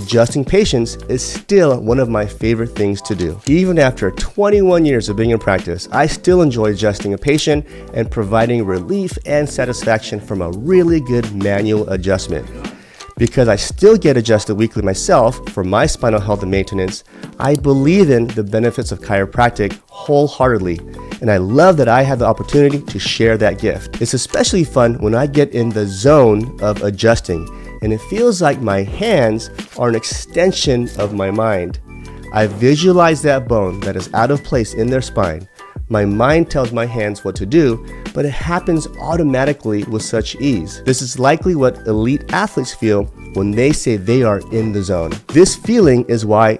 adjusting patients is still one of my favorite things to do. Even after 21 years of being in practice, I still enjoy adjusting a patient and providing relief and satisfaction from a really good manual adjustment. Because I still get adjusted weekly myself for my spinal health and maintenance, I believe in the benefits of chiropractic wholeheartedly, and I love that I have the opportunity to share that gift. It's especially fun when I get in the zone of adjusting, and it feels like my hands are an extension of my mind. I visualize that bone that is out of place in their spine. My mind tells my hands what to do, but it happens automatically with such ease. This is likely what elite athletes feel when they say they are in the zone. This feeling is why